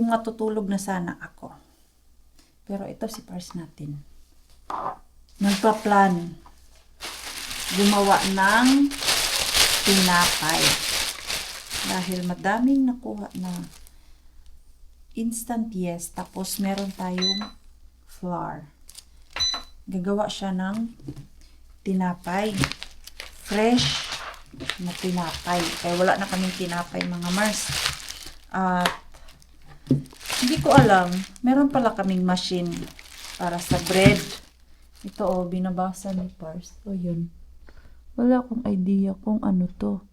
Kung matutulog na sana ako. Pero ito si Pars natin. Nagpa-plan. Gumawa ng tinapay. Dahil madaming nakuha na instant yes. Tapos meron tayong flour. Gagawa siya ng tinapay. Fresh na tinapay. Kaya wala na kaming tinapay mga Mars. At hindi ko alam. Meron pala kaming machine para sa bread. Ito binabasa ni Pars. Yun. Wala akong idea kung ano to.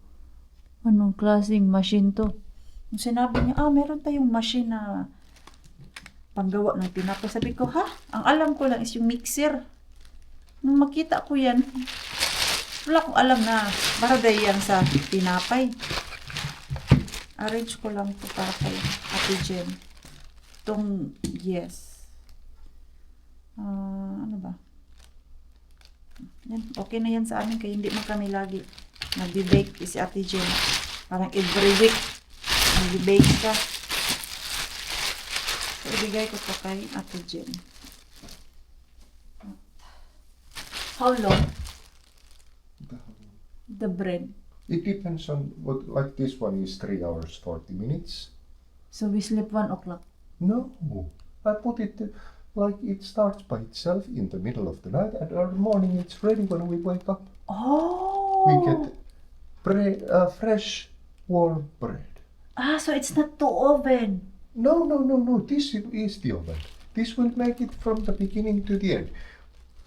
Anong klaseng machine to. Nung sinabi niya, meron tayong machine na panggawa ng tinapay. Sabi ko, ang alam ko lang is yung mixer. Nung makita ko yan, wala akong alam na baraday yan sa tinapay. Arrange ko lang ito para kay Ate Jen. Itong yes. Ano ba? Yan, okay na yan sa amin kaya hindi man kami lagi nag-bake si Ate Jen. Parang every week nag-bake ka. So, ibigay ko pa kay Ate Jen. How long? The bread. It depends on what, like this one is 3 hours 40 minutes. So we sleep 1 o'clock. No, I put it like it starts by itself in the middle of the night, and early morning it's ready when we wake up. Oh! We get fresh, warm bread. So it's not too oven. No. This is the oven. This will make it from the beginning to the end.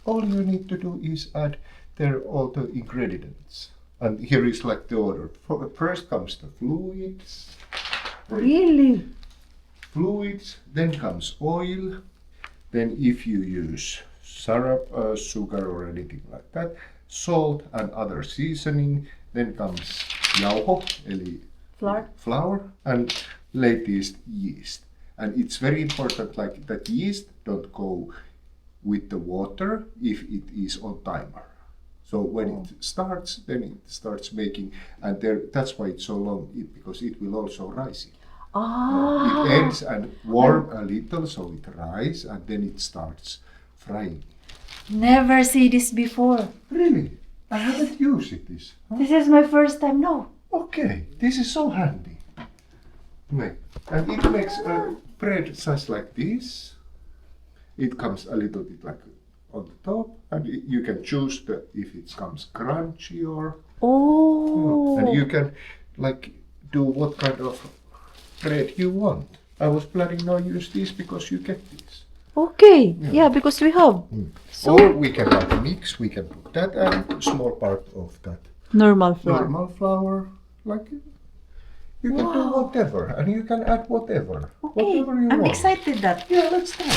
All you need to do is add there all the ingredients. And here is like the order. First comes the fluids. Really? Fluids, then comes oil. Then if you use syrup, sugar or anything like that, salt and other seasoning. Then comes jauho, eli flour, and latest yeast. And it's very important like that yeast don't go with the water if it is on timer. So when it starts, then it starts making, and that's why it's so long, because it will also rise. It ends and warm a little, so it rises, and then it starts frying. Never see this before. Really? I haven't used it this. This is my first time. No. Okay, this is so handy. And it makes bread size like this. It comes a little bit like on the top, and you can choose if it comes crunchy or. And you can like do what kind of bread you want. I was planning now use this because you get this. Okay. Yeah, because we have. So or we can like mix. We can put that and small part of that Normal flour. normal flour. Like you can do whatever, and you can add whatever. Okay. Whatever you I'm want. excited that. Yeah, let's try.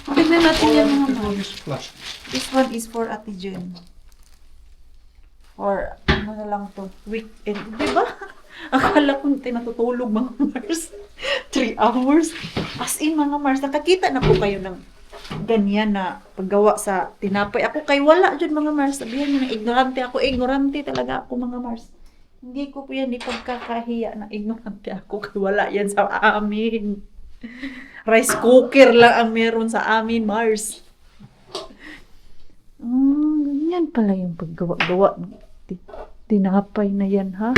Tignan natin All I yan have to mga do is flush this. This one is for Ate Jen. Or ano na lang to, weekend. Diba? Akala ko tinatutulog mga Mars. 3 hours. As in mga Mars, nakakita na po kayo ng ganyan na paggawa sa tinapay. Ako kay wala dyan mga Mars. Sabihan nyo na ignorante ako. Ignorante talaga ako mga Mars. Hindi ko po yan ipagkakahiya na ignorante ako. Kay wala yan sa amin. Rice cooker lang ang meron sa amin, Mars. Ganyan pala yung paggawa-gawa ng tinapay na yan, ha?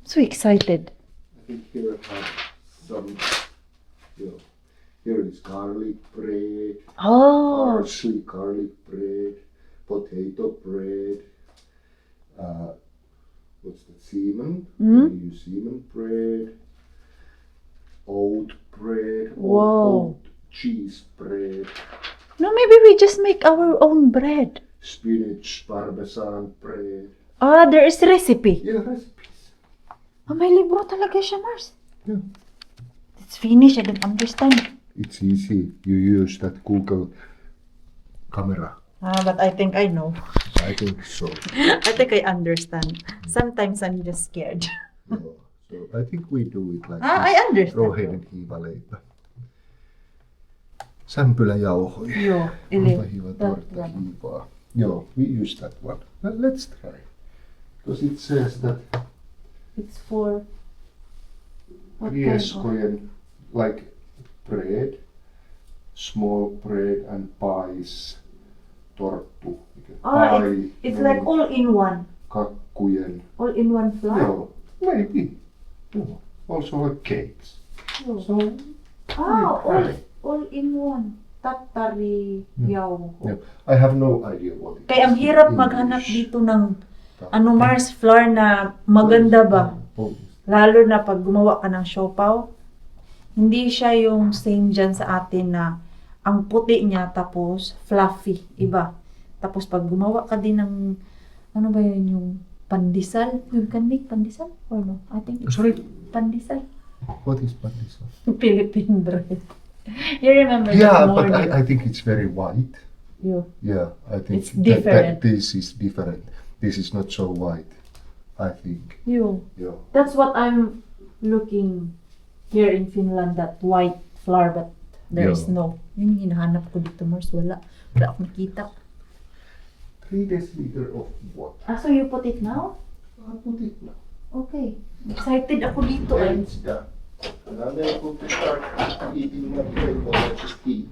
So excited. I think here I have some, here is garlic bread, parsley garlic bread, potato bread, what's that, semen? We use semen bread, oat bread, oat cheese bread. No, maybe we just make our own bread. Spinach parmesan bread. There is recipe. Yeah, recipes. May libro talaga siya, Mars. Yeah. It's finished. I don't understand. It's easy. You use that Google camera. But I think I know. I think so. I think I understand. Sometimes I'm just scared. So I think we do it like I understand. Rouheinen hiivaleipä. Sämpyläjauhoja. Joo, eli Hiiva tortta hiivaa. Joo, we use that one. Let's try. Because it says that it's for what kind of... rieskojen like bread, small bread and pies, torttu. Pie, It's like all in one. kakkujen. All in one flour. No, maybe. No. Also like cakes. Oh. So, All in one. Tatari yaw. yeah. I have no idea what it Kaya ang is in hirap English. maghanap dito ng Mars flour na maganda ba? Oh, Lalo na pag gumawa ka ng siopaw. Hindi siya yung same dyan sa atin na ang puti niya tapos fluffy. Iba. Tapos pag gumawa ka din ng ano ba yun yung pandesal? You can make pandesal? Or no? I think it's Sorry? pandesal. what is pandesal? Philippine bread. You remember Yeah, that but morning? I think it's very white. You. Yeah, I think It's different. this is different. This is not so white, I think. You. Yeah. That's what I'm looking here in Finland, that white flour, but there is Yeah. no. Yung hinahanap ko dito, Mars, wala. Wala akong nakita. 3 deciliter of water. So you put it now? I put it now. Okay. Excited ako dito And eh. it's done. And I'm able to start eating my bread or I just eat.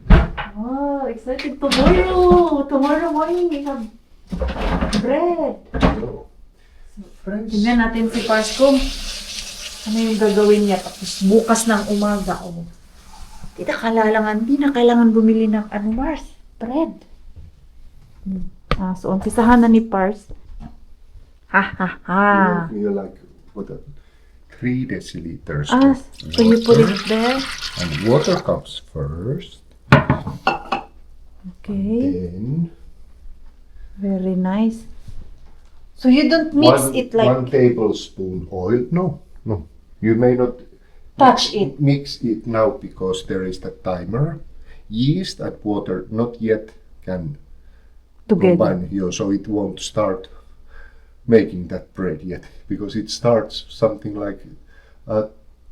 Oh, excited tomorrow. Tomorrow morning we have bread. So, friends, Tingnan natin si Pars kung ano yung gagawin niya. Tapos bukas ng umaga. Oh. Hindi na kailangan bumili ng Mars, bread. So umpisahan na ni Pars. Ha ha ha. you like what? 3 deciliters of So you put it water. there. And water comes first. Okay. Then Very nice. So you don't mix it like 1 tablespoon oil. No. You may not touch it. mix it now because there is the timer. Yeast and water not yet can Together. combine here, so it won't start making that bread yet because it starts something like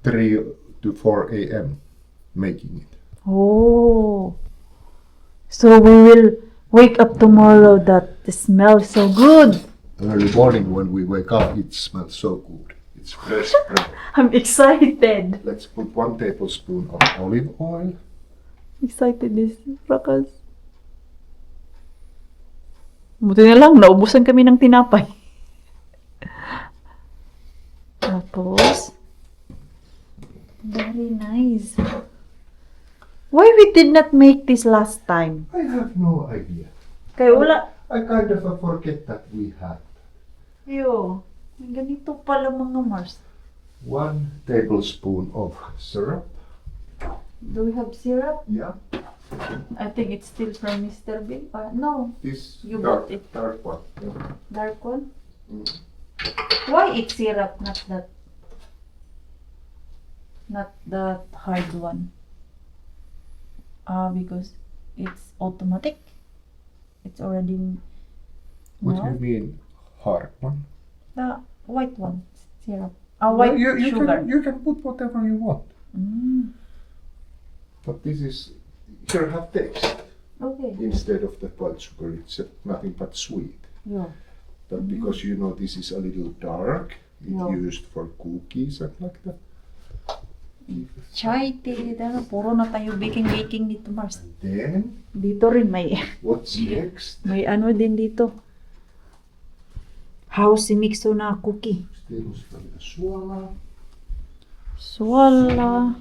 3 to 4 a.m. making it. Oh. So we will wake up tomorrow that it smells so good. Early morning when we wake up, it smells so good. It's fresh bread. I'm excited. Let's put 1 tablespoon of olive oil. Excited this Rakas. Buti na lang, naubusan kami ng tinapay. Tapos, very nice. Why we did not make this last time? I have no idea. Kaya wala. I kind of forget that we had. Yo, may ganito pala mga Mars. 1 tablespoon of syrup. Do we have syrup? Yeah. I think it's still from Mr. Bill. No, This You dark, bought it. dark one. Yeah. dark one. Mm. Why it's syrup, not that hard one? Because it's automatic. It's already What do you no? mean hard one? The white one syrup. White you sugar. You can put whatever you want. Mm, But this is, here have taste. okay. Instead of the white sugar, it's nothing but sweet. Yeah. But because you know this is a little dark, it's Yeah. used for cookies and like that. Excited. Puro na tayo baking dito, Mars. Then, Dito rin may what's next? may ano din dito. House mixo na cookie. Tiedustella suolaa. Swalla.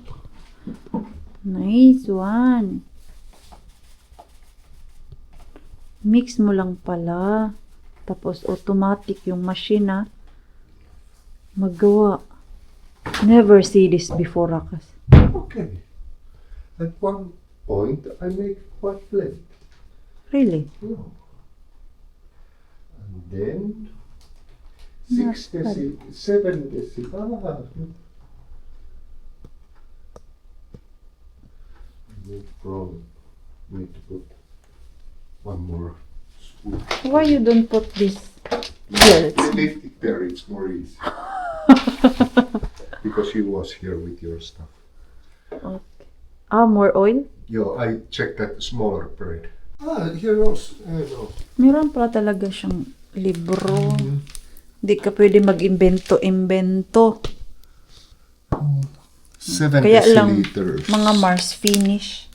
Nice one. Mix mo lang pala. Tapos automatic yung machine na magawa. Never see this before, Rakas. Okay. At one point, I make quite plenty. Really? No. And then, Not 7 decibel. Need to put 1 more spoon. Why you don't put this here? You lift it there, it's more easy. Because he was here with your stuff. Okay. More oil? Yo, I checked that smaller bread. Here also, no. Meron pala talaga siyang libro. Hindi ka pwede mag-imbento. 7 Kaya lang, deciliters. mga Mars, Finnish.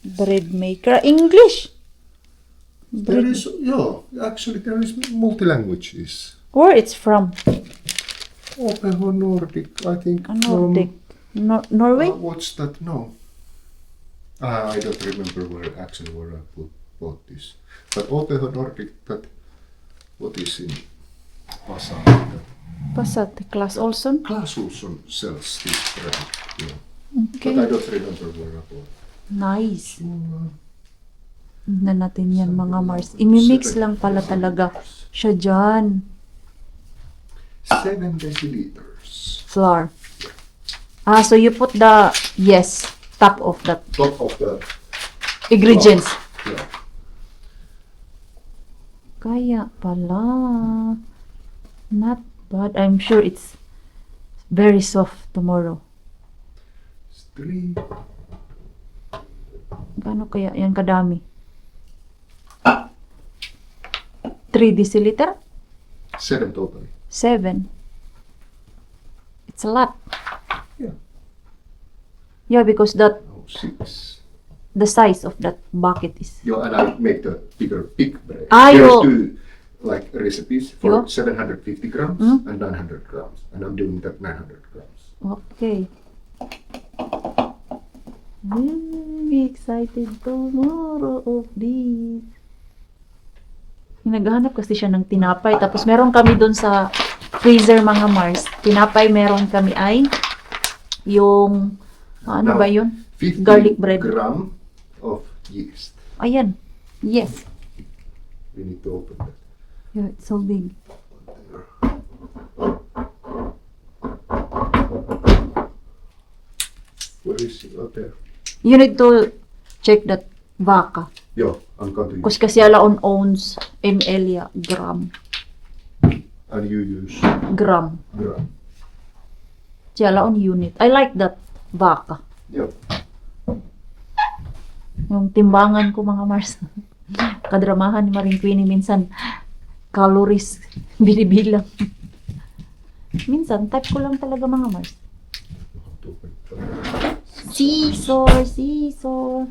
Bread maker. English! There is, yeah, actually there is multi-languages. Where it's from? Opeho Nordic, I think. Nordic. Norway? What's that? No. I don't remember where I bought this. But Opeho Nordic, that what is in Passat? Passat. Claes Olsson? Clas Ohlson sells this brand. Yeah. Okay. But I don't remember where I bought. Nice. Tignan natin yan mga Mars. Imimix lang pala talaga siya dyan. 7 deciliters. Flour. So you put the, yes, top of that Top of the ingredients. yeah. Kaya pala. Not bad. I'm sure it's very soft tomorrow. 3. Gaano kaya yan kadami? 3 deciliter? 7 totally. 7. It's a lot. Yeah. Yeah, because that No, 6. the size of that bucket is. Yeah, and I make the big bread. Ah, There's you- 2 like recipes for You- 750 grams Mm. and 900 grams, and I'm doing that 900 grams. Okay. Very excited tomorrow of this. Naghahanap kasi siya ng tinapay. Tapos meron kami doon sa freezer mga Mars. Tinapay meron kami ay yung ano Now, ba yun? 50 Garlic bread. gram of yeast. Ayan. Yes. We need to open that. Yeah, it's so big. Where is it? Oh, there. You need to check that vaca. Yeah, I'm going to use. Kus kasi alaon owns ml ya gram. And you use Gram. gram. Siya alaon unit. I like that vaca. Yeah. Yung timbangan ko mga Mars. Kadramahan ni Maring Queenie minsan calories binibilang. Minsan type ko lang talaga mga Mars. Scissor.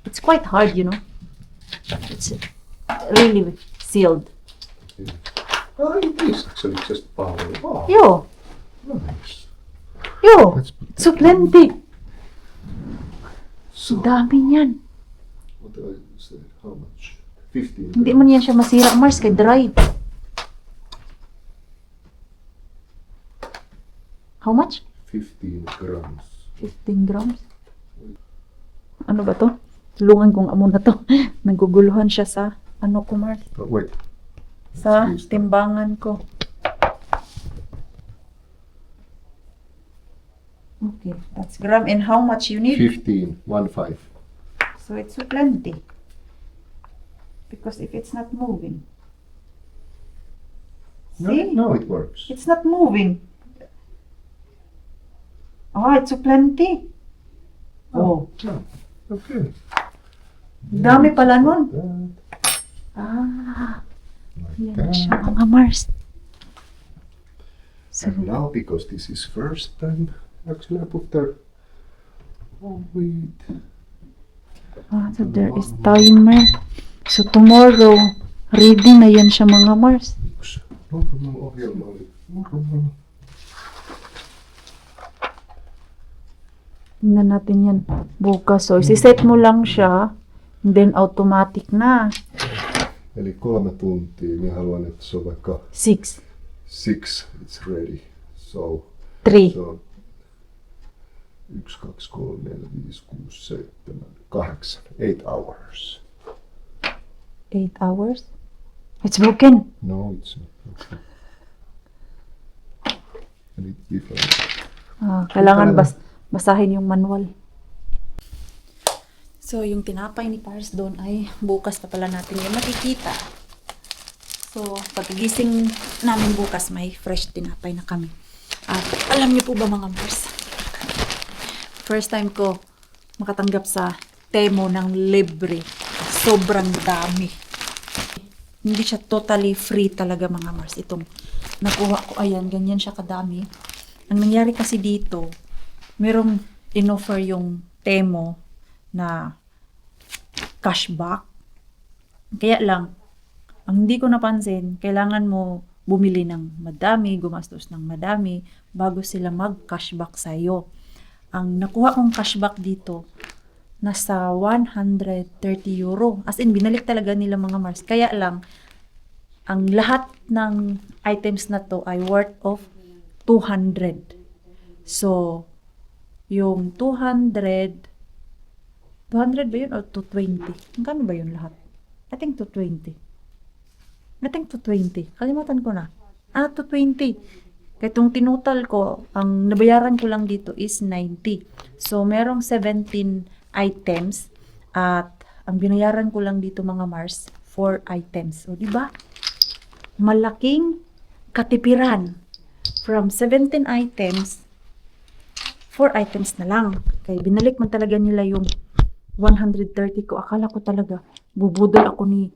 It's quite hard, you know. It's really sealed. Oh, it is actually just power. Oh, Yo, nice. yo, Let's put so plenty. So, Dami niyan. what do I say? How much? 15. Hindi man yan siya masira, Mars, kay dry. How much? 15 grams. 15 grams. Ano ba to? Tulungan kong amo na to. Naguguluhan siya sa ano ko, Mars? But wait. Sa timbangan ko. Okay, that's gram. And how much you need? 15. 1.5. So it's so plenty. Because if it's not moving. No, See? no, it works. It's not moving. Oh, it's so plenty. Oh, Yeah. Okay. dami pala nun. That, Ah, like yan that. siya mga Mars. So, And now, because this is first time, actually I put the wheat. so there is timer. So tomorrow, ready na yan siya mga Mars. Normal ohjelma oli. Normal. Tingnan natin yan bukas. So, isiset mo lang siya. And then automatic na. Eli 3 tuntia, minä haluan, että se on vaikka 6, 6, it's ready. So, 3. so 1, 2, 3, 4, 5, 6, 7, 8, 8 hours. 8 hours? It's broken. No, it's not. Okay. And it's different. Kailangan basahin yung manual. So, yung tinapay ni Pars doon ay bukas pa pala natin yung makikita. So, paggising namin bukas, may fresh tinapay na kami. At alam niyo po ba mga Mars? First time ko makatanggap sa Temo ng libre. Sobrang dami. Hindi siya totally free talaga mga Mars. Itong nakuha ko, ayan, ganyan siya kadami. Ang nangyari kasi dito, merong inoffer yung Temo na cashback. Kaya lang, ang hindi ko napansin, kailangan mo bumili ng madami, gumastos ng madami, bago sila mag-cashback sa'yo. Ang nakuha kong cashback dito, nasa 130 euro. As in, binalik talaga nila mga Mars. Kaya lang, ang lahat ng items na to ay worth of 200. So, yung 200 ba yun o 220? Magkano ba yun lahat? I think 220. Kalimutan ko na. 220. Kaya itong tinutal ko, ang nabayaran ko lang dito is 90. So, merong 17 items at ang binayaran ko lang dito mga Mars, 4 items. So, di ba? Malaking katipiran. From 17 items, 4 items na lang. Kaya binalik man talaga nila yung 130 ko. Akala ko talaga, bubudol ako ni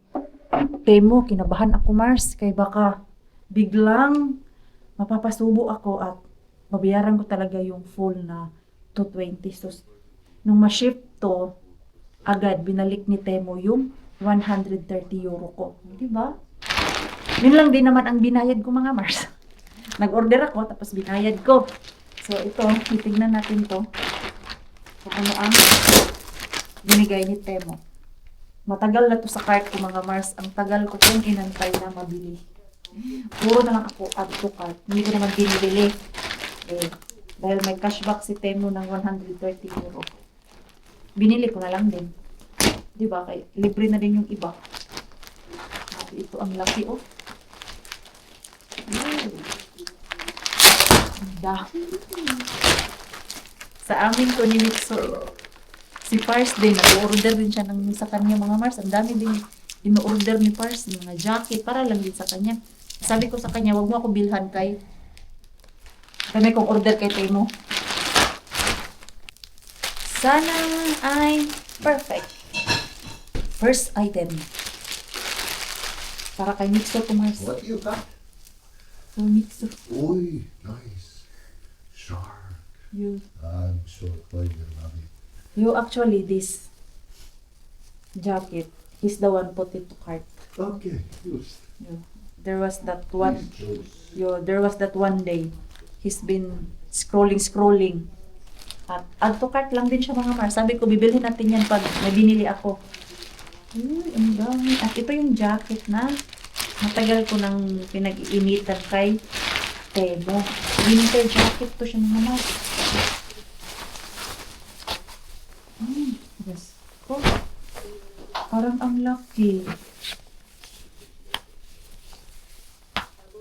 Temo. Kinabahan ako, Mars. Kaya baka biglang mapapasubo ako at babayaran ko talaga yung full na 220. So, nung ma-ship to, agad binalik ni Temo yung 130 euro ko. Di ba? Yun lang din naman ang binayad ko mga Mars. Nag-order ako, tapos binayad ko. So, ito, titignan natin to. Kung ano ang binigay ni Temo. Matagal na to sa cart ko mga Mars. Ang tagal ko kung inantay na mabili. Puro na lang ako add to cart. Hindi ko naman binibili. Dahil may cashback si Temo ng 130 euro. Binili ko na lang din. Diba? Kaya libre na din yung iba. Ito ang laki, oh. Sa amin ko ni Mixer, si Pars din, nag-order din siya ng sa kanya mga Mars. Ang dami din ino-order ni Pars, mga jacket, para lang din sa kanya. Sabi ko sa kanya, wag mo ako bilhan kay kami kong order kay Temo. Sana ay perfect. First item. Para kay Mixer to Mars. What you got? So Mixer. Oi, nice. Shark. I'm so glad you love it. You actually, this jacket, he's the one put it to cart. Okay, used. There was that one. Choose. There was that one day. He's been scrolling. At add to cart lang din siya mga Mars. Sabi ko, bibilhin natin yan pag may binili ako. Ang dami. At ito yung jacket na matagal ko nang pinag-iinitan kay Temo. Winter jacket to siya mga Mars. Yes. Oh, parang ang laki.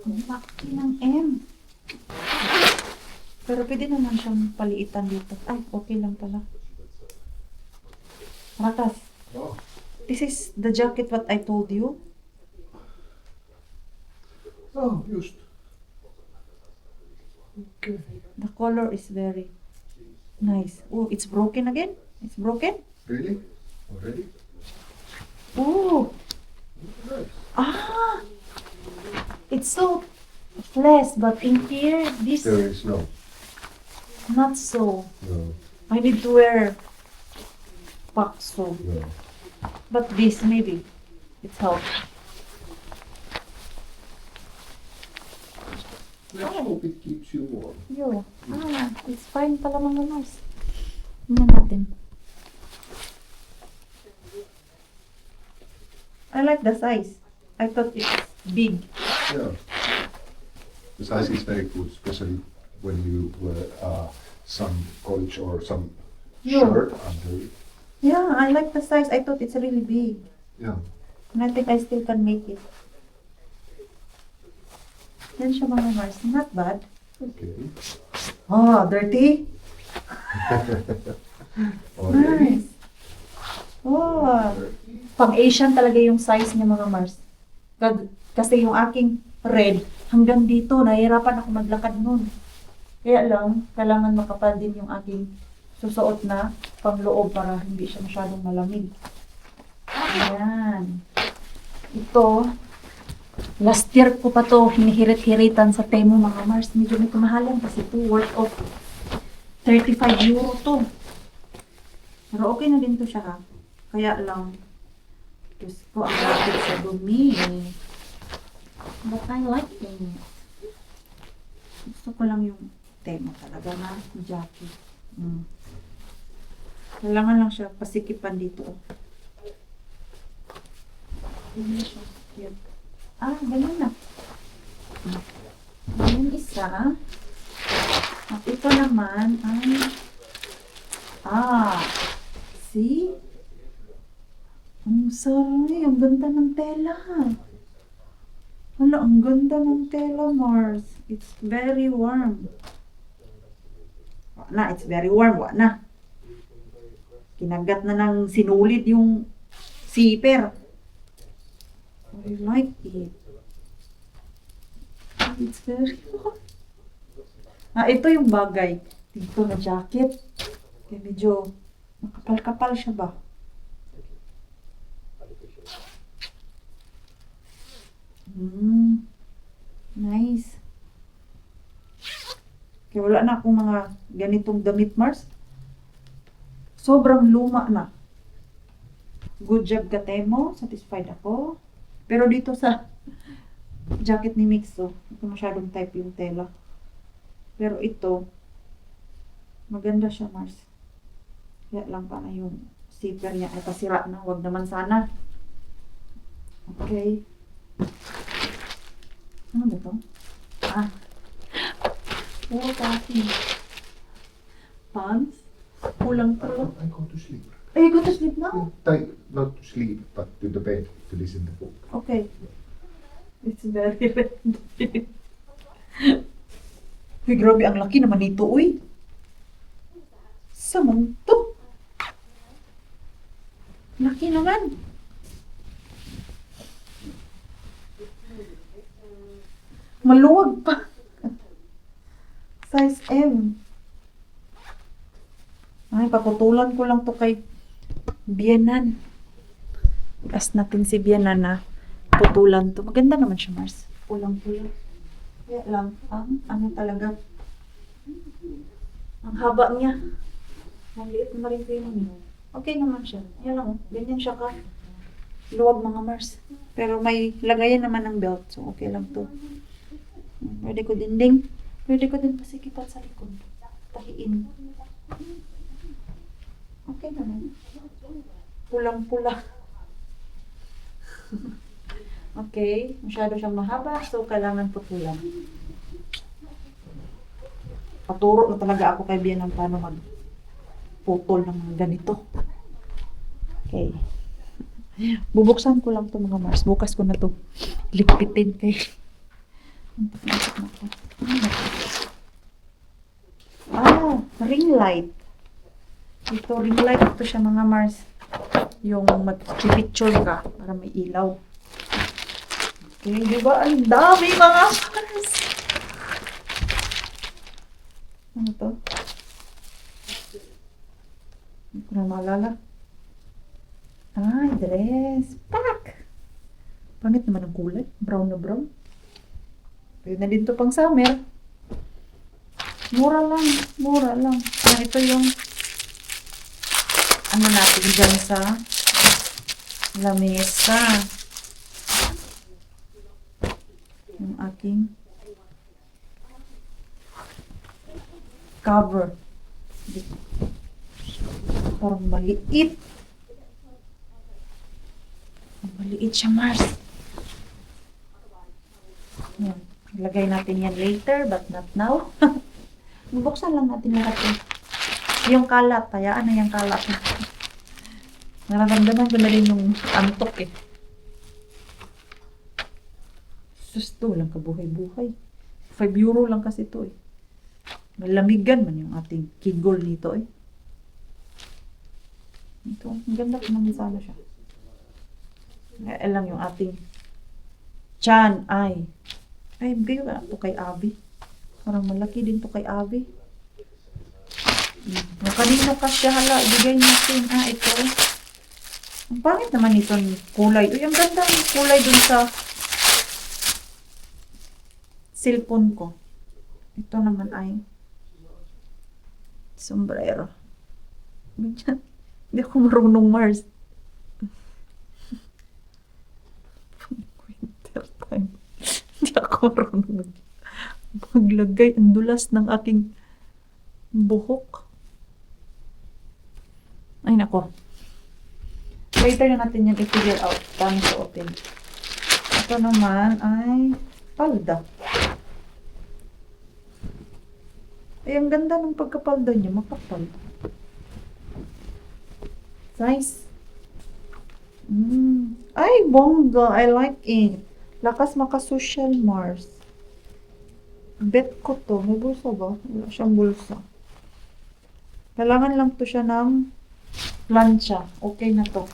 Ang laki ng M. Pero pwede naman siyang paliitan dito. Ay, okay lang pala. Ratas, Oh, this is the jacket what I told you. oh, used. Okay. The color is very nice. Oh, it's broken again? It's broken? Really? Already? Oh, Nice. it's so flesh, but in here, this There is no. not so. No. I need to wear pakso. No. But this, maybe, it's help. Let's hope it keeps you warm. Yo, it's fine pala mga Mars. Tingnan natin. I like the size. I thought it's big. Yeah. The size is very good, especially when you wear some college or some Yeah. shirt under it. Yeah, I like the size. I thought it's really big. Yeah. And I think I still can make it. Yan siya mga Mars. Not bad. Okay. Oh, dirty? Already? Nice. Oh, pang Asian talaga yung size niya mga Mars. Kasi yung aking red, hanggang dito, nahihirapan ako maglakad nun. Kaya lang, kailangan makapal din yung aking susuot na pangloob para hindi siya masyadong malamig. Ayan. Ito, last year ko pa to hinihirit-hiritan sa Temo mga Mars. Medyo may kamahalan kasi ito worth of €35 to. Pero okay na din to siya ha. Kaya lang, Diyos ko, ang lapit sa dumi. But I like it. Gusto ko lang yung tema talaga na jacket. Kailangan lang siya pasikipan dito. Ganyan siya. Cute. Ganyan na. Ganyan isa. At ito naman ay see? Ang saray, ang ganda ng tela. Wala, ang ganda ng tela, Mars. It's very warm. It's very warm. Wa na. Kinagat na ng sinulid yung zipper. I like it. It's very warm. Ito yung bagay. Dito na jacket. Kaya medyo makapal-kapal siya ba? Nice. Kaya wala na akong mga ganitong damit, Mars. Sobrang luma na. Good job ka, Temo. Satisfied ako. Pero dito sa jacket ni Mixo, hindi masyadong type yung tela. Pero ito, maganda siya, Mars. Kaya lang pa na yung zipper niya ay pasira na. Huwag naman sana. Okay. Ano ba ito? Puro kasi. Pants? Kulang pa. I go to sleep. You go to sleep now? Not to sleep, but to the bed to listen to book. Okay. It's very red. Uy, grabe, ang laki naman nito, uy. Samang to. Laki naman. Maluwag pa. Size M. Ay, pakutulan ko lang to kay Bianan. As natin si Bianan na putulan to. Maganda naman siya, Mars. Pulang-pulang. Kaya lang, ano talaga. Ang haba niya. Ang liit na rin kayo niya. Okay naman siya. Yan lang, ganyan siya ka. Luwag mga Mars. Pero may lagayan naman ng belt. So, okay lang to. Pwede ko din pasikipan sa likod. Tahiin. Okay naman. Pulang-pula. Okay. Masyado siyang mahaba. So, kailangan putulan. Paturo na talaga ako kay Bian ng paano magputol ng mga ganito. Okay. Bubuksan ko lang to mga Mars. Bukas ko na to lipitin kay ring light. Ito, ring light. Ito siya mga Mars. Yung mag-picture ka para may ilaw. Okay, di ba? Ang dami mga Mars. Ano to? Hindi ko na maalala. Dress. Pak! Pangit naman ang kulay. Brown na brown. Pwede na din to pang summer. Mura lang. Mura lang. Ito yung ano natin dyan sa lamesa. Yung aking cover. Parang maliit. Maliit siya, Mars. Yan. Ilagay natin yan later, but not now. Bubuksan lang natin lahat eh. Yung kalat, hayaan na yung kalat. Nararamdaman ko na rin yung antok eh. Susto lang kabuhay-buhay. €5 lang kasi ito eh. Malamigan man yung ating kigol nito eh. Ito, ang ganda ko naman sana siya. Lang yung ating chan ay bigay ka ito kay Abby. Parang malaki din to kay Abby. Kanina pa siya, hala, ibigay natin. Ito. Ang pangit naman ito ng kulay. Uy, ang ganda ng kulay dun sa cellphone ko. Ito naman ay Sombrero. Ganyan. Hindi ako marunong, Mars. Winter time. Hindi ako marunong maglagay. Ang dulas ng aking buhok. Ay, nako. Later na natin yung i-figure out. Paano suotin. Ito naman ay palda. Ay, ang ganda ng pagkapalda niya. Makapal. Nice. Ay, bongga. I like it. Lakas makasosyal, Mars. Bet ko to. May bulsa ba? Wala siyang bulsa. Kailangan lang to siya ng plancha. Okay na to.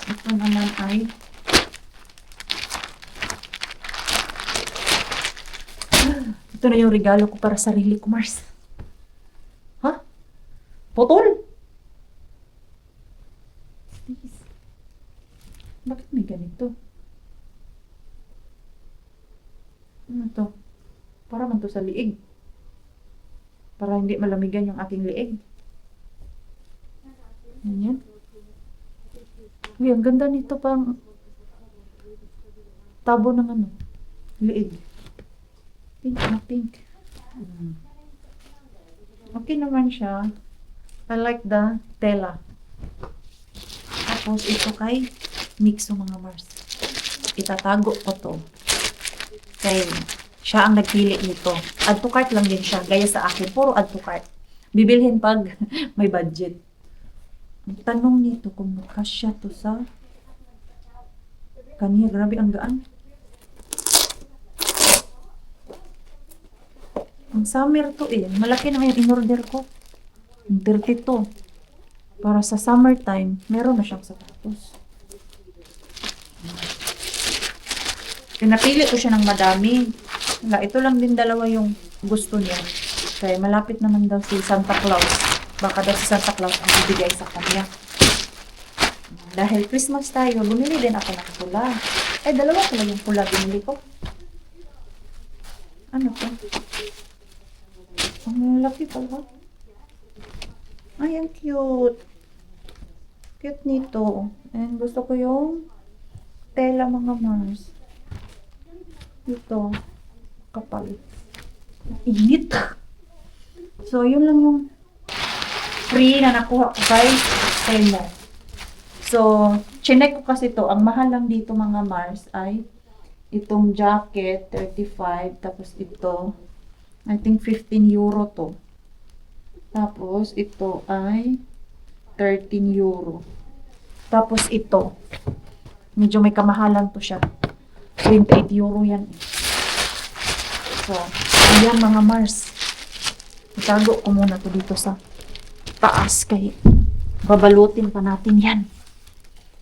Ito naman ay ito na yung regalo ko para sa sarili ko, Mars. Ha? Putol? Please. Bakit may ganito? Ano to? Para man to sa liig. Para hindi malamigan yung aking liig. Ganyan. Uy, ang ganda nito pang tabo ng ano, liig. Pink na pink. Okay naman siya. I like the tela. Tapos ito kay Mixo mga Mars. Itatago ko to. Kaya siya ang nagpili nito. Add to cart lang din siya. Gaya sa akin, puro add to cart. Bibilhin pag may budget. Ang tanong nito kung makasya to sa kaniya. Grabe ang gaan. Ang summer to eh. Malaki na ngayon in-order ko. Ang 32. Para sa summertime, meron na siyang sapatos. Pinapili ko siya ng madami. Wala, ito lang din dalawa yung gusto niya. Kaya malapit naman daw si Santa Claus. Baka daw si Santa Claus ang bibigay sa kanya. Dahil Christmas tayo, bumili din ako ng pula. Eh, dalawa pala yung pula binili ko. Ano to? Ang laki pala. Ay, ang cute. Cute nito. And gusto ko yung tela mga Mars. Ito. Kapal. Init. So, yun lang yung free na nakuha ko kay Temo. So, chinek ko kasi to. Ang mahal lang dito mga Mars ay itong jacket, 35. Tapos ito, I think 15 euro to. Tapos ito ay 13 euro. Tapos ito, medyo may kamahalan to siya. 28 euro yan. So, ayan mga Mars. Itago ko muna to dito sa taas kay babalutin pa natin yan.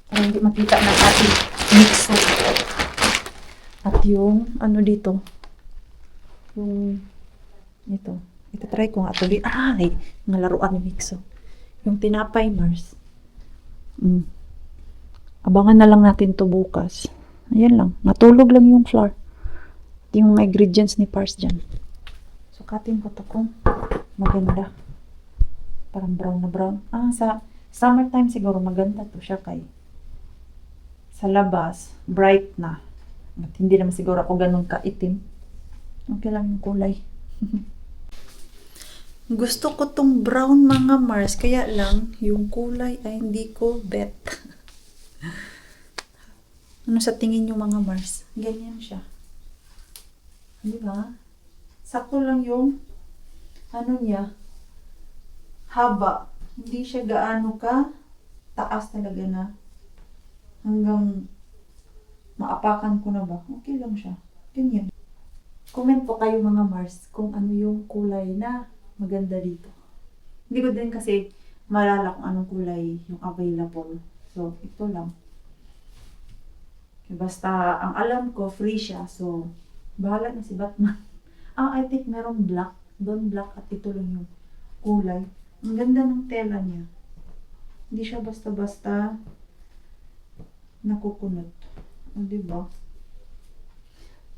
Para hindi makita ng ating mixo. At yung, ano dito, yung, ito. Ito try ko nga ito. Ay, nga laruan ni Mixo. Yung tinapay, Mars. Abangan na lang natin to bukas. Ayan lang. Natulog lang yung flour. At yung mga ingredients ni Pars dyan. Sukatin ko to kung maganda. Parang brown na brown. Sa summertime siguro maganda to siya kay sa labas, bright na. At hindi naman siguro ako ganun kaitim. Okay lang yung kulay. Gusto ko tong brown mga Mars, kaya lang yung kulay ay hindi ko bet. Ano sa tingin nyo mga Mars? Ganyan siya. Di ba? Sakto lang yung ano niya, haba. Hindi siya gaano ka taas talaga na hanggang maapakan ko na ba? Okay lang siya. Ganyan. Comment po kayo mga Mars kung ano yung kulay na maganda dito. Hindi ko din kasi malala kung anong kulay yung available. So, ito lang. Basta, ang alam ko, free siya. So, bahala na si Batman. I think merong black. Doon black at ito lang yung kulay. Ang ganda ng tela niya. Hindi siya basta-basta nakukunot. O, diba?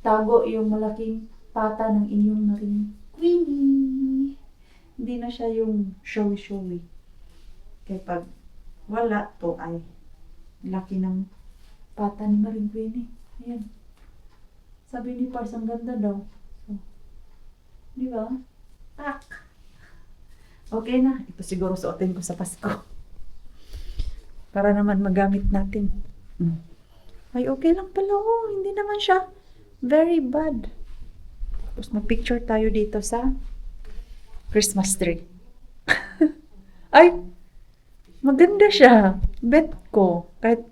Tago yung malaking pata ng inyong naring Queenie. Hindi na siya yung showy-showy. Kaya pag wala to ay laki ng pata ni Maring Queenie. Ayan. Sabi ni Pars, ang ganda daw. So, di ba? Tak! Okay na. Ito siguro suotin ko sa Pasko. Para naman magamit natin. Ay, okay lang pala. Oh, hindi naman siya very bad. Tapos mag-picture tayo dito sa Christmas tree. Ay! Maganda siya. Bet ko. Kahit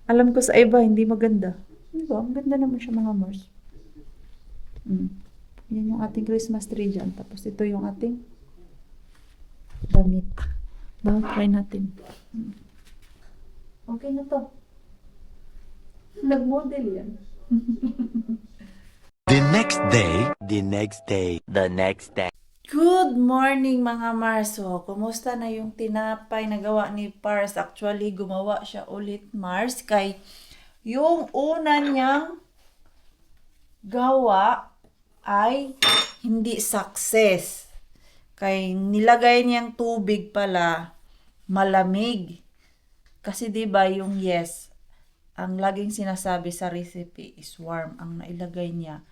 alam ko sa iba, hindi maganda. Diba? Ang ganda naman siya mga Mars. Yan yung ating Christmas tree dyan. Tapos ito yung ating damit. Bakit try natin? Okay na to. Nag-model yan. The next day, the next day, the next day. Good morning mga Marso. Kumusta na yung tinapay na gawa ni Pars? Actually, gumawa siya ulit Mars. Kay yung una niyang gawa ay hindi success. Kay nilagay niyang tubig pala malamig. Kasi 'di ba yung yes, ang laging sinasabi sa recipe is warm. Ang nailagay niya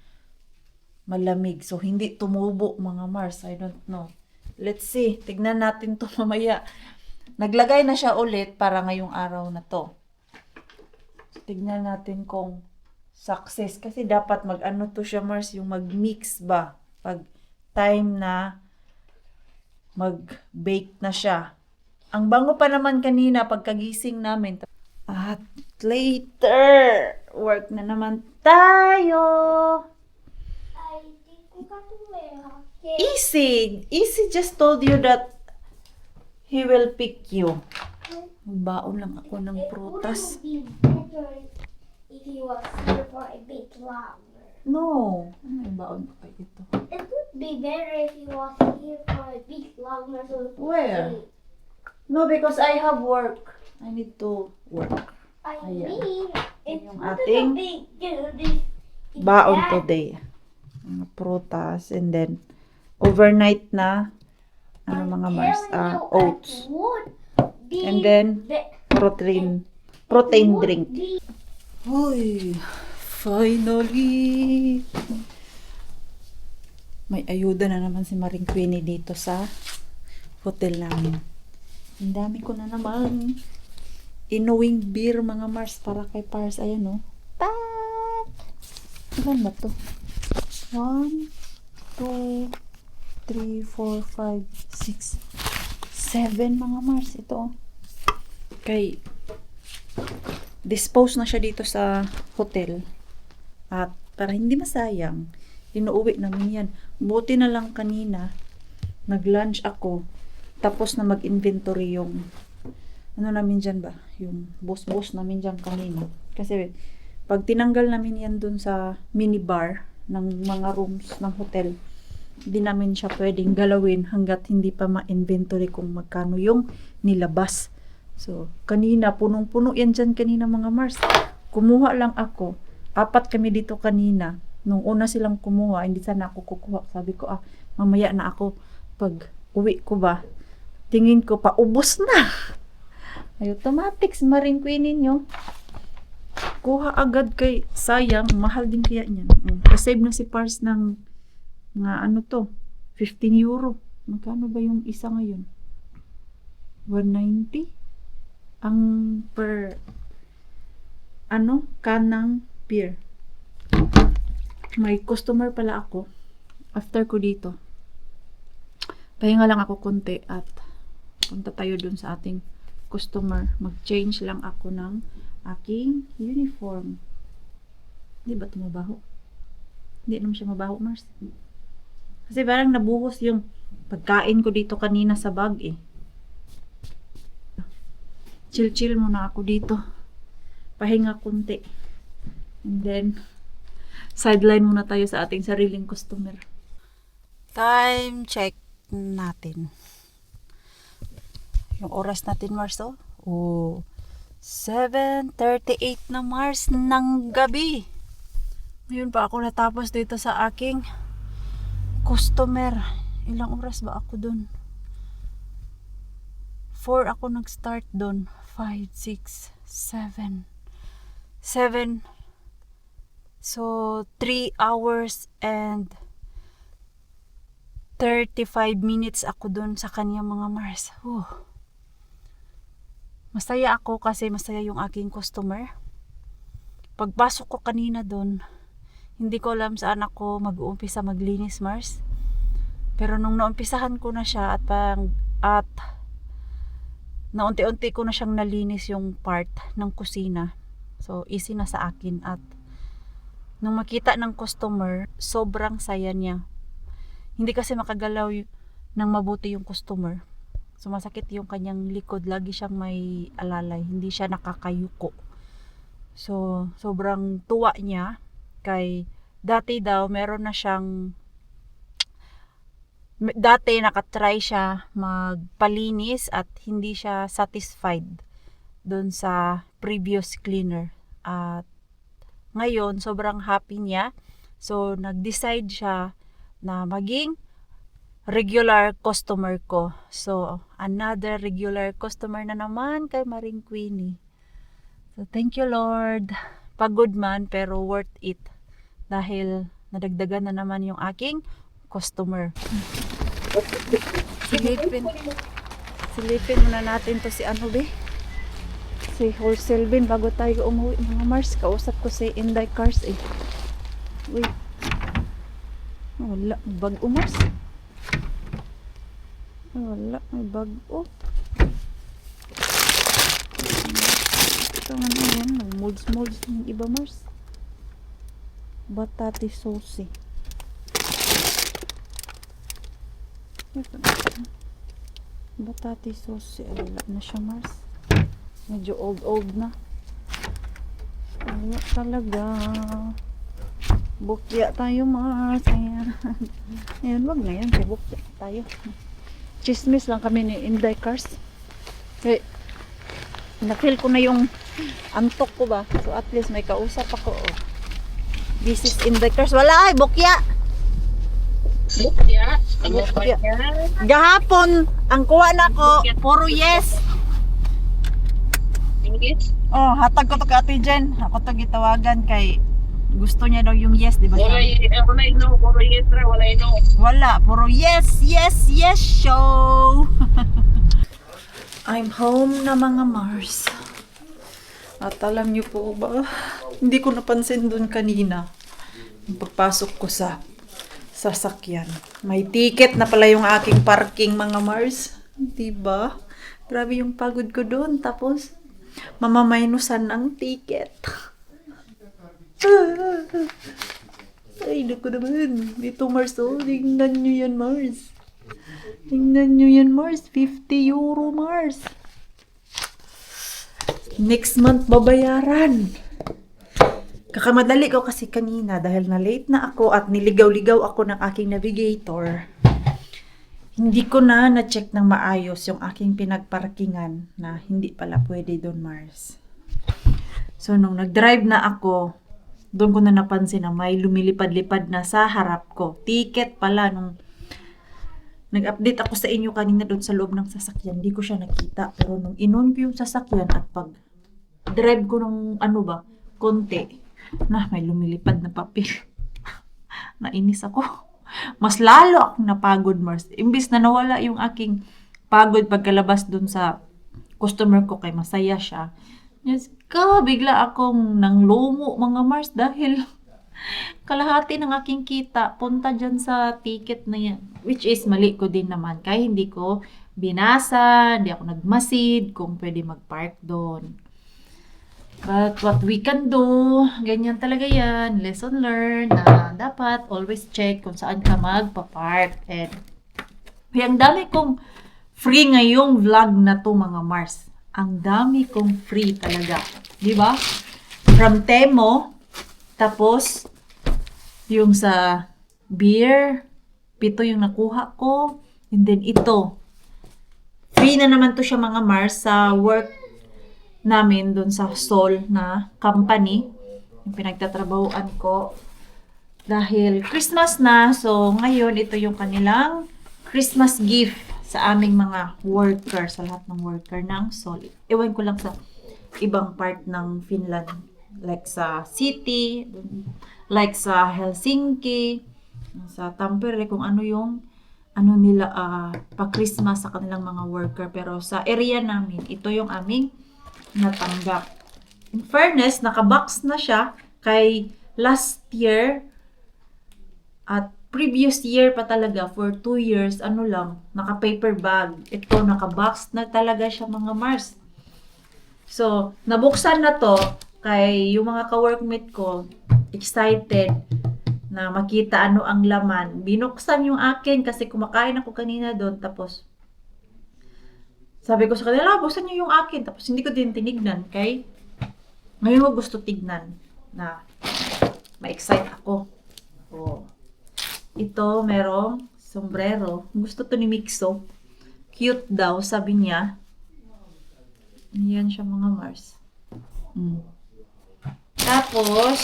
malamig. So, hindi tumubo mga Mars. I don't know. Let's see. Tignan natin to mamaya. Naglagay na siya ulit para ngayong araw na to. So, tignan natin kung success. Kasi dapat mag-ano to siya Mars, yung mag-mix ba? Pag time na mag-bake na siya. Ang bango pa naman kanina pagkagising namin. At later, work na naman tayo. Easy just told you that he will pick you. Magbaon lang ako ng prutas. It would be better if he was here for a bit longer. No. Ano yung baon ko kay ito? It would be better if he was here for a bit longer. So Where? No, because I have work. I need to work. I Ayan. mean, it's Yung not ating a big deal. This is Baon that. today. Mga prutas and then overnight na ano I'm mga Mars, telling you, oats. it would be And then be- protein would drink. be- Uy, finally! May ayuda na naman si Maring Queenie dito sa hotel namin. Ang dami ko na naman inuwing beer mga Mars para kay Pars. Ayan o. Tak! Ilan ba to? 1, 2, 3, 4, 5, 6, 7 mga Mars. Ito. Kay dispose na siya dito sa hotel. At para hindi masayang, inuuwi namin yan. Buti na lang kanina, nag-lunch ako, tapos na mag-inventory yung, ano namin dyan ba? Yung boss namin dyan kanina. Kasi, pag tinanggal namin yan dun sa minibar ng mga rooms ng hotel, hindi namin siya pwedeng galawin hanggat hindi pa ma-inventory kung magkano yung nilabas. So, kanina, punong-puno yan dyan kanina mga Mars. Kumuha lang ako. 4 kami dito kanina. Nung una silang kumuha, hindi sana ako kukuha. Sabi ko, mamaya na ako. Pag uwi ko ba, tingin ko, paubos na. Ay, automatic, Maring Queenie nyo. Kuha agad kay, sayang, mahal din kaya niyan. Kasave na si Pars ng, nga ano to, 15 euro. Magkano ba yung isa ngayon? 190? Ang per kanang beer. May customer pala ako after ko dito. Pahinga lang ako konti at punta tayo dun sa ating customer. Mag-change lang ako ng aking uniform. Hindi ba ito mabaho? Hindi naman siya mabaho, Mars. Kasi parang nabuhos yung pagkain ko dito kanina sa bag eh. Chill muna ako dito. Pahinga kunti. And then, sideline muna tayo sa ating sariling customer. Time check natin. Yung oras natin, Mars, oh. 7:38 na Mars ng gabi. Ngayon pa ako natapos dito sa aking customer. Ilang oras ba ako dun? 4 ako nag-start doon. 5, 6, 7. 7. So, 3 hours and 35 minutes ako doon sa kanya mga Mars. Masaya ako kasi masaya yung aking customer. Pagpasok ko kanina doon, hindi ko alam saan ako mag-uumpisa maglinis, Mars. Pero nung naumpisahan ko na siya at naunti-unti ko na siyang nalinis yung part ng kusina. So, easy na sa akin. At nung makita ng customer, sobrang saya niya. Hindi kasi makagalaw ng mabuti yung customer. Sumasakit yung kanyang likod. Lagi siyang may alalay. Hindi siya nakakayuko. So, sobrang tuwa niya. Kay dati daw, meron na siyang dati nakatry siya magpalinis at hindi siya satisfied doon sa previous cleaner. At ngayon, sobrang happy niya. So, nag-decide siya na maging regular customer ko. So, another regular customer na naman kay Maring Queenie. So, thank you Lord. Pagod man pero worth it. Dahil nadagdagan na naman yung aking customer. Silipin muna natin to si ano be? Si Wholesale Bin bago tayo umuwi mga Mars. Kausap ko si Inday Cars eh. Uy. Wala. Bag-o Mars. Wala. May bag-o. Ito nga na yan. Molds yung iba Mars. Batati sauce eh. Batati sauce. Wala na siya Mars. Medyo old na. Wala talaga. Bukya tayo Mars. Ayan. Ayan, wag na yan. Bukya tayo. Chismis lang kami ni Inday Cars. Okay. Na-feel ko na yung antok ko ba. So at least may kausap ako. Oh. This is Inday Cars. Wala ay, bukya. Bukya. Gahapon, ang kuha na ko, puro yes. Oh, hatag ko to kay Ate Jen. Ako to gitawagan kay gusto niya daw yung yes, di ba? Wala, puro yes, yes, yes show. I'm home na mga Mars. At alam niyo po ba, hindi ko napansin doon kanina. Pagpasok ko sa sasakyan. May ticket na pala yung aking parking mga Mars. Diba? Grabe yung pagod ko doon. Tapos, mamamainusan ang ticket. Ay, naku naman. Ito Mars, oh. Tingnan nyo yan Mars. Tingnan nyo yan Mars. 50 euro Mars. Next month babayaran. Kakamadali ko kasi kanina dahil na late na ako at niligaw-ligaw ako ng aking navigator. Hindi ko na na-check ng maayos yung aking pinagparkingan na hindi pala pwede doon Mars. So nung nag-drive na ako, doon ko na napansin na may lumilipad-lipad na sa harap ko. Ticket pala nung nag-update ako sa inyo kanina doon sa loob ng sasakyan. Hindi ko siya nakita. Pero nung inon ko yung sasakyan at pag drive ko ng konti, na may lumilipad na papel. Nainis ako. Mas lalo akong napagod Mars. Imbis na nawala yung aking pagod pagkalabas dun sa customer ko kay masaya siya. Yes, bigla akong nanglumo mga Mars dahil kalahati ng aking kita punta dyan sa ticket na yan. Which is mali ko din naman. Kaya hindi ko binasa, hindi ako nagmasid kung pwede mag-park doon. But what we can do, ganyan talaga yan, lesson learned, na dapat always check kung saan ka magpa-park. And ang dami kong free ngayong vlog na to mga Mars. Ang dami kong free talaga. Di ba? From Temo, tapos yung sa beer, 7 yung nakuha ko. And then ito. Free na naman to siya mga Mars sa work namin dun sa Sol na company. Yung pinagtatrabahuan ko. Dahil Christmas na, so ngayon ito yung kanilang Christmas gift sa aming mga worker, sa lahat ng worker ng Seoul. Ewan ko lang sa ibang part ng Finland, like sa city, like sa Helsinki, sa Tampere, kung ano yung ano nila pa-Christmas sa kanilang mga worker. Pero sa area namin, ito yung aming natanggap. In fairness, nakabox na siya kay last year at previous year pa talaga for 2 years, ano lang, naka-paper bag. Ito, naka-box na talaga siya mga Mars. So, nabuksan na to kay yung mga ka-workmate ko, excited na makita ano ang laman. Binuksan yung akin kasi kumakain ako kanina doon. Tapos, sabi ko sa kanila, buksan niyo yung akin. Tapos, hindi ko din tinignan. Kay, ngayon ko gusto tignan na ma-excite ako. Oh. Ito, merong sombrero. Gusto to ni Mixo. Cute daw, sabi niya. Yan siya mga Mars. Tapos,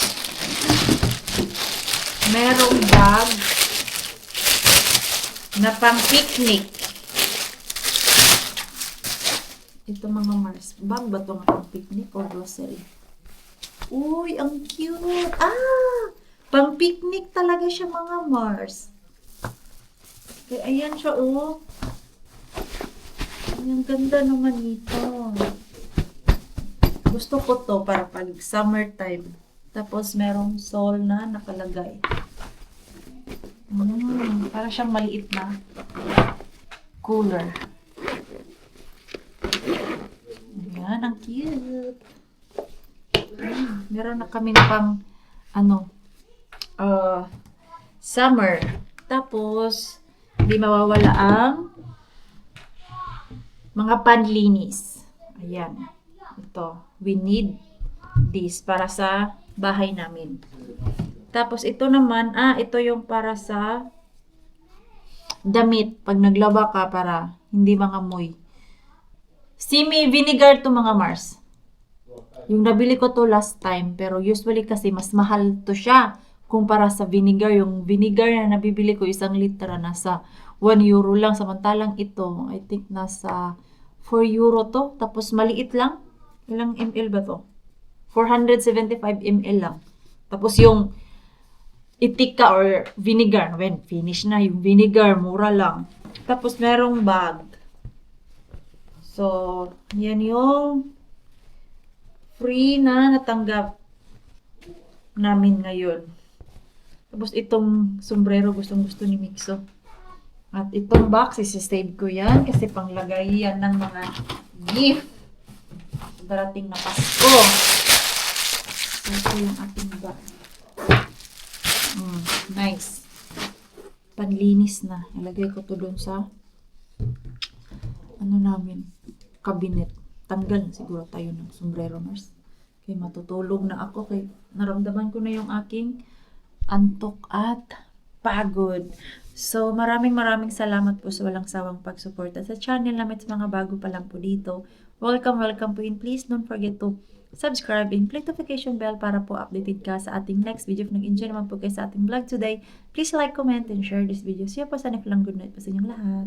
merong bag na pang picnic. Ito mga Mars. Bag ba ito nga pang picnic o grocery? Uy, ang cute! Pang picnic talaga siya mga Mars. Okay, ayan siya oh. Ang ganda naman ito. Gusto ko to para pag summertime. Tapos merong Seoul na nakalagay. Para siyang maliit na cooler. Ayan, ang cute. Meron na kami pang summer. Tapos, hindi mawawala ang mga panlinis. Ayan. Ito. We need this para sa bahay namin. Tapos, ito naman, ito yung para sa damit. Pag naglaba ka para hindi mangamoy. Simi vinegar to mga Mars. Yung nabili ko to last time, pero usually kasi mas mahal to siya kumpara sa vinegar. Yung vinegar na nabibili ko, 1 litra, nasa 1 euro lang. Samantalang ito, I think nasa 4 euro to. Tapos maliit lang. Ilang ml ba to? 475 ml lang. Tapos yung itika or vinegar, when finish na yung vinegar, mura lang. Tapos merong bag. So, yan yung free na natanggap namin ngayon. Tapos itong sombrero gustong-gusto ni Mixo. At itong box, isi-save ko yan kasi panglagay yan ng mga gift. Darating na Pasko. So, ito yung ating bag. Nice. Panlinis na. Ilagay ko to doon sa cabinet. Tanggal na siguro tayo ng sombrero, Mars. Kaya matutulog na ako. Kaya naramdaman ko na yung aking antok at pagod. So, maraming salamat po sa walang sawang pagsuporta sa channel namin, sa mga bago pa lang po dito. Welcome po and please don't forget to subscribe and click notification bell para po updated ka sa ating next video. If nag-enjoy naman po kayo sa ating vlog today, please like, comment, and share this video. Siya po, sana lang good night po sa inyong lahat.